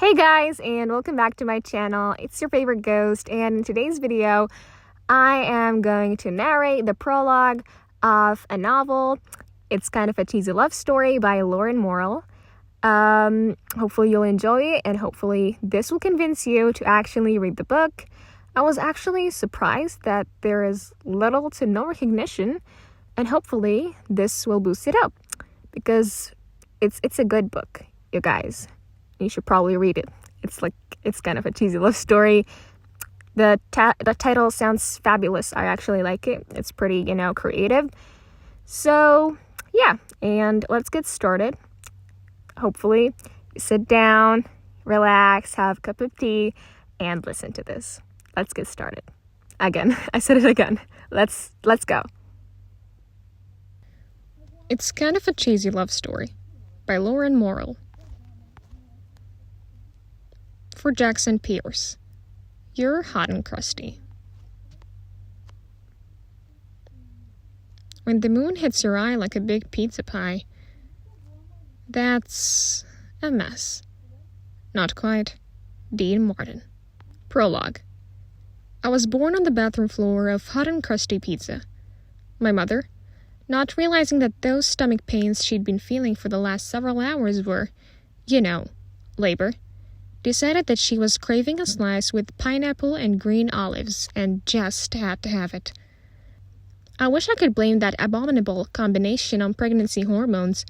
Hey guys, and welcome back to my channel. It's your favorite ghost, and in today's video, I am going to narrate the prologue of a novel. It's kind of a cheesy love story by Lauren Morrill. Hopefully you'll enjoy it, and hopefully this will convince you to actually read the book. I was actually surprised that there is little to no recognition, and hopefully this will boost it up, because it's a good book, you guys. You should probably read it. It's kind of a cheesy love story. The title sounds fabulous. I actually like it. It's pretty, creative. So, yeah, and let's get started. Hopefully, you sit down, relax, have a cup of tea, and listen to this. Let's get started. Again, I said it again. Let's go. It's Kind of a Cheesy Love Story by Lauren Morrill. For Jackson Pierce, you're hot and crusty. When the moon hits your eye like a big pizza pie, that's a mess. Not quite. Dean Martin. Prologue. I was born on the bathroom floor of hot and crusty pizza. My mother, not realizing that those stomach pains she'd been feeling for the last several hours were, labor, decided that she was craving a slice with pineapple and green olives and just had to have it. I wish I could blame that abominable combination on pregnancy hormones,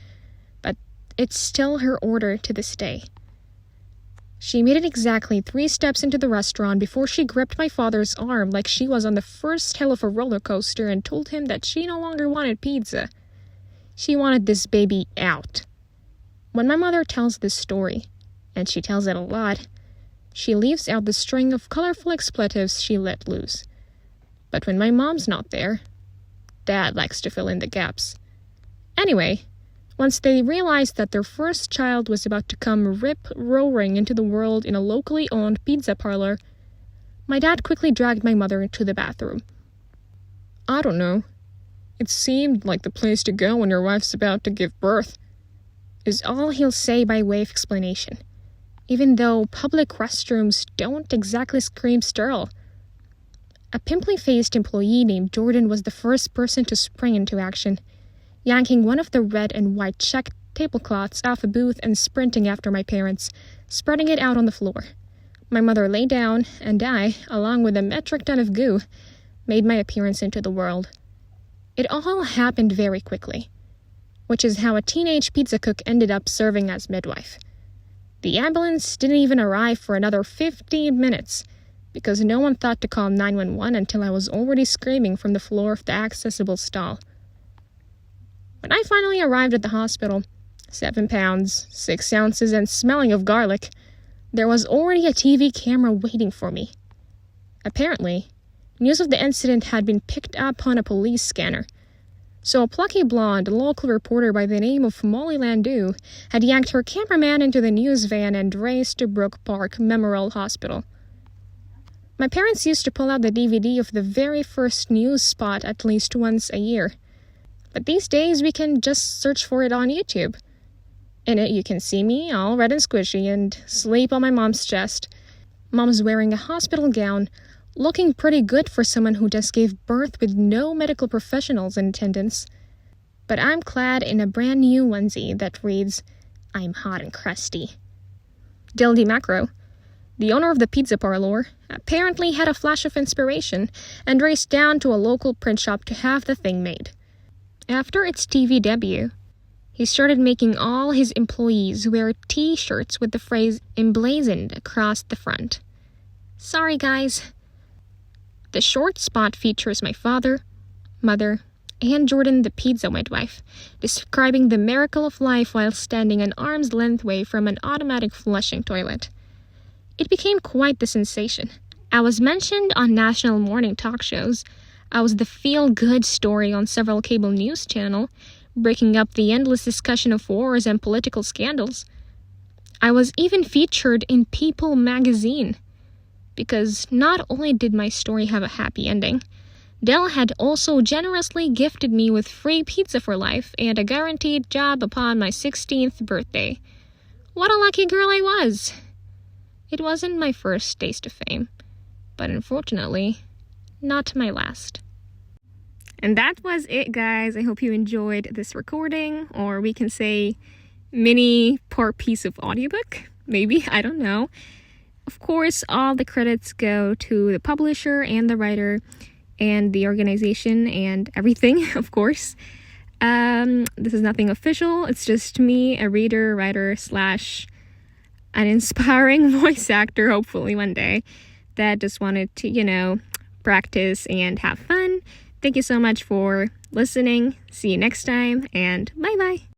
but it's still her order to this day. She made it exactly 3 steps into the restaurant before she gripped my father's arm like she was on the first hill of a roller coaster and told him that she no longer wanted pizza. She wanted this baby out. When my mother tells this story, and she tells it a lot, she leaves out the string of colorful expletives she let loose. But when my mom's not there, Dad likes to fill in the gaps. Anyway, once they realized that their first child was about to come rip-roaring into the world in a locally owned pizza parlor, my dad quickly dragged my mother into the bathroom. I don't know. It seemed like the place to go when your wife's about to give birth, is all he'll say by way of explanation, even though public restrooms don't exactly scream sterile. A pimply-faced employee named Jordan was the first person to spring into action, yanking one of the red and white checked tablecloths off a booth and sprinting after my parents, spreading it out on the floor. My mother lay down, and I, along with a metric ton of goo, made my appearance into the world. It all happened very quickly, which is how a teenage pizza cook ended up serving as midwife. The ambulance didn't even arrive for another 15 minutes, because no one thought to call 911 until I was already screaming from the floor of the accessible stall. When I finally arrived at the hospital, 7 pounds, 6 ounces, and smelling of garlic, there was already a TV camera waiting for me. Apparently, news of the incident had been picked up on a police scanner, so a plucky blonde local reporter by the name of Molly Landau had yanked her cameraman into the news van and raced to Brook Park Memorial Hospital. My parents used to pull out the DVD of the very first news spot at least once a year, but these days we can just search for it on YouTube. In it you can see me all red and squishy and sleep on my mom's chest. Mom's wearing a hospital gown, looking pretty good for someone who just gave birth with no medical professionals in attendance. But I'm clad in a brand new onesie that reads, "I'm hot and crusty." Del DiMacro, the owner of the pizza parlor, apparently had a flash of inspiration and raced down to a local print shop to have the thing made. After its TV debut, he started making all his employees wear t-shirts with the phrase emblazoned across the front. Sorry, guys. The short spot features my father, mother, and Jordan the pizza midwife, describing the miracle of life while standing an arm's length away from an automatic flushing toilet. It became quite the sensation. I was mentioned on national morning talk shows. I was the feel-good story on several cable news channels, breaking up the endless discussion of wars and political scandals. I was even featured in People magazine, because not only did my story have a happy ending, Del had also generously gifted me with free pizza for life and a guaranteed job upon my 16th birthday. What a lucky girl I was! It wasn't my first taste of fame, but unfortunately, not my last. And that was it, guys. I hope you enjoyed this recording, or we can say mini part piece of audiobook, maybe, I don't know. Of course, all the credits go to the publisher and the writer and the organization and everything, of course. This is nothing official. It's just me, a reader, writer, / an inspiring voice actor, hopefully one day, that just wanted to, practice and have fun. Thank you so much for listening. See you next time, and bye-bye.